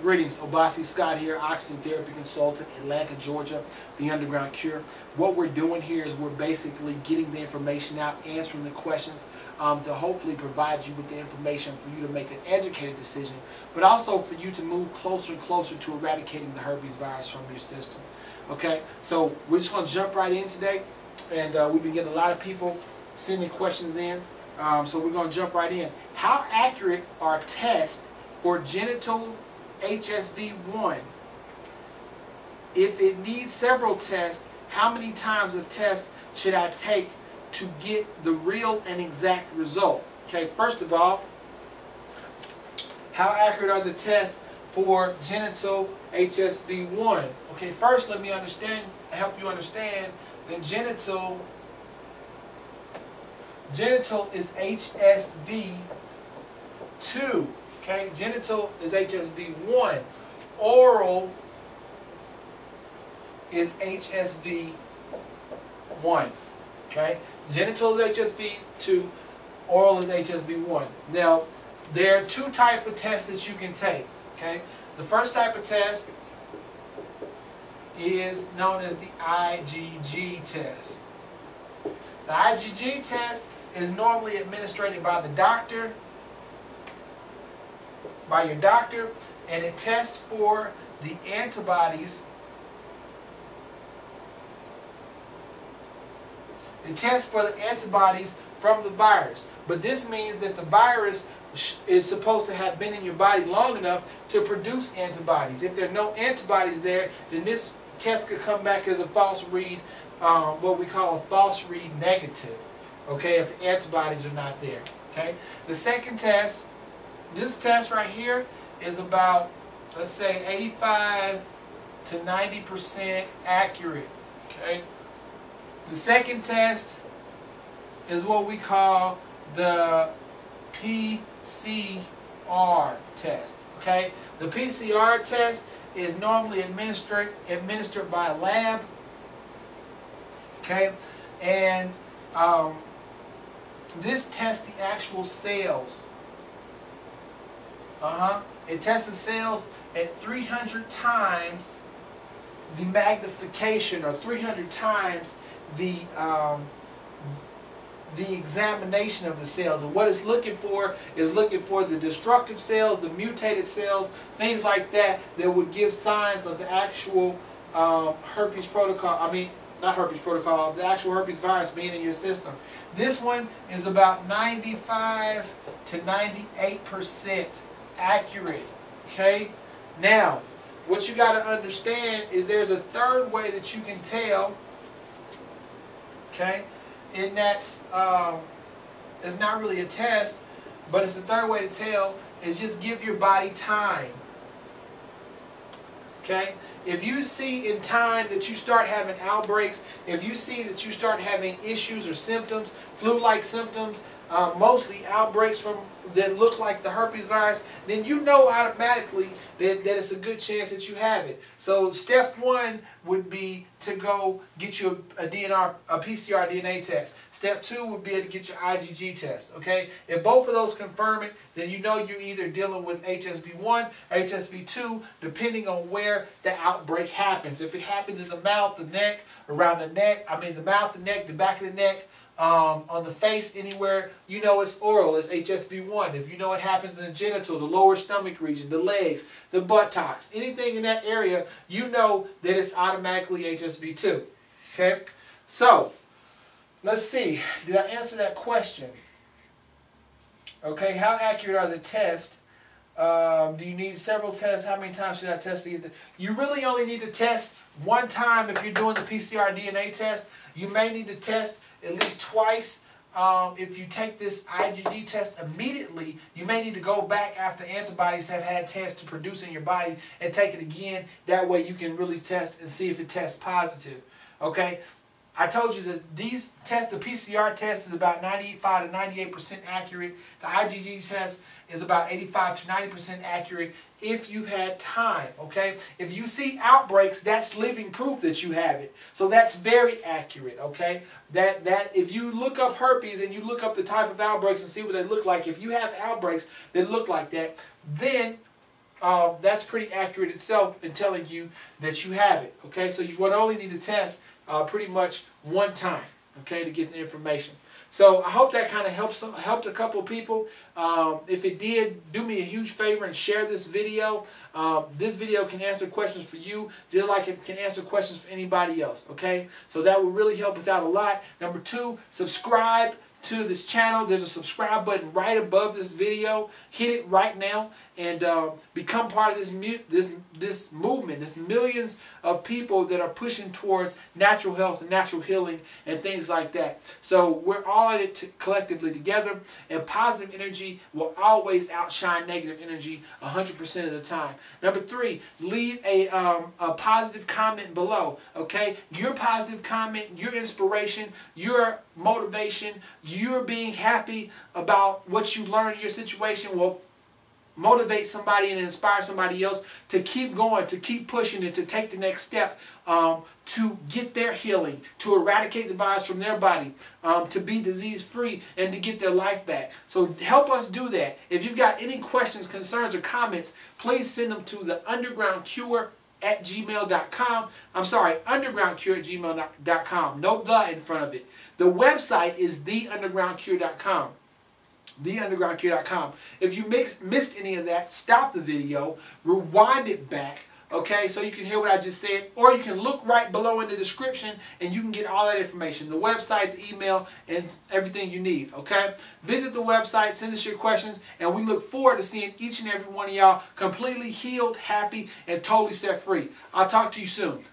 Greetings, Obasi Scott here, oxygen therapy consultant, Atlanta, Georgia, the Underground Cure. What we're doing here is we're basically getting the information out, answering the questions to hopefully provide you with the information for you to make an educated decision, but also for you to move closer and closer to eradicating the herpes virus from your system. Okay, so we're just going to jump right in today, and we've been getting a lot of people sending questions in, so we're going to jump right in. How accurate are tests for genital HSV1? If it needs several tests, how many times of tests should I take to get the real and exact result? Okay, first of all, how accurate are the tests for genital HSV1? Okay, first let me help you understand that genital is HSV2. Okay, genital is HSV1. Oral is HSV1. Okay, genital is HSV2. Oral is HSV1. Now, there are two types of tests that you can take. Okay, the first type of test is known as the Igg test. The Igg test is normally administered by the doctor, and it tests for the antibodies. It tests for the antibodies from the virus. But this means that the virus is supposed to have been in your body long enough to produce antibodies. If there are no antibodies there, then this test could come back as a false read, what we call a false read negative. Okay, if the antibodies are not there. Okay, the second test, this test right here, is about, let's say, 85 to 90% accurate. Okay, the second test is what we call the Pcr test. Okay, the Pcr test is normally administered by a lab. Okay, and this tests the actual cells. It tests the cells at 300 times the magnification, or 300 times the examination of the cells. And what it's looking for is looking for the destructive cells, the mutated cells, things like that that would give signs of the actual herpes protocol. I mean, not herpes protocol, the actual herpes virus being in your system. This one is about 95 to 98% accurate. Okay? Now, what you got to understand is there's a third way that you can tell. Okay? And that's, it's not really a test, but it's the third way to tell, is just give your body time. Okay? If you see in time that you start having outbreaks, if you see that you start having issues or symptoms, flu-like symptoms, mostly outbreaks that look like the herpes virus, then you know automatically that it's a good chance that you have it. So step one would be to go get you a PCR DNA test. Step two would be to get your Igg test. Okay? If both of those confirm it, then you know you're either dealing with HSV1 or HSV2, depending on where the outbreak happens. If it happens in the mouth, the neck, around the neck, the mouth, the neck, the back of the neck, on the face, anywhere, you know it's oral, it's HSV1. If you know it happens in the genital, the lower stomach region, the legs, the buttocks, anything in that area, you know that it's automatically HSV2. Okay? So, let's see. Did I answer that question? Okay, how accurate are the tests? Do you need several tests? How many times should I test to get the... You really only need to test one time if you're doing the PCR DNA test. You may need to test at least twice. If you take this Igg test immediately, you may need to go back after antibodies have had a chance to produce in your body and take it again. That way you can really test and see if it tests positive. Okay? I told you that these tests, the PCR test is about 95 to 98% accurate. The Igg test is about 85 to 90% accurate if you've had time, okay? If you see outbreaks, that's living proof that you have it. So that's very accurate, okay? That if you look up herpes and you look up the type of outbreaks and see what they look like, if you have outbreaks that look like that, then that's pretty accurate itself in telling you that you have it. Okay, so you would only need to test pretty much one time, okay, to get the information. So I hope that kind of helped a couple people. If it did, do me a huge favor and share this video. This video can answer questions for you just like it can answer questions for anybody else, okay? So that will really help us out a lot. Number 2, subscribe to this channel. There's a subscribe button right above this video. Hit it right now and become part of this movement. There's millions of people that are pushing towards natural health and natural healing and things like that. So we're all in it collectively together, and positive energy will always outshine negative energy 100% of the time. Number 3, leave a positive comment below. Okay, your positive comment, your inspiration, your motivation, you're being happy about what you learned in your situation will motivate somebody and inspire somebody else to keep going, to keep pushing, and to take the next step to get their healing, to eradicate the virus from their body, to be disease free, and to get their life back. So help us do that. If you've got any questions, concerns, or comments, please send them to the undergroundcure@gmail.com. I'm sorry, undergroundcure@gmail.com. No "the" in front of it. The website is theundergroundcure.com. theundergroundcure.com. If you missed any of that, stop the video, rewind it back, okay, so you can hear what I just said, or you can look right below in the description and you can get all that information, the website, the email, and everything you need, okay? Visit the website, send us your questions, and we look forward to seeing each and every one of y'all completely healed, happy, and totally set free. I'll talk to you soon.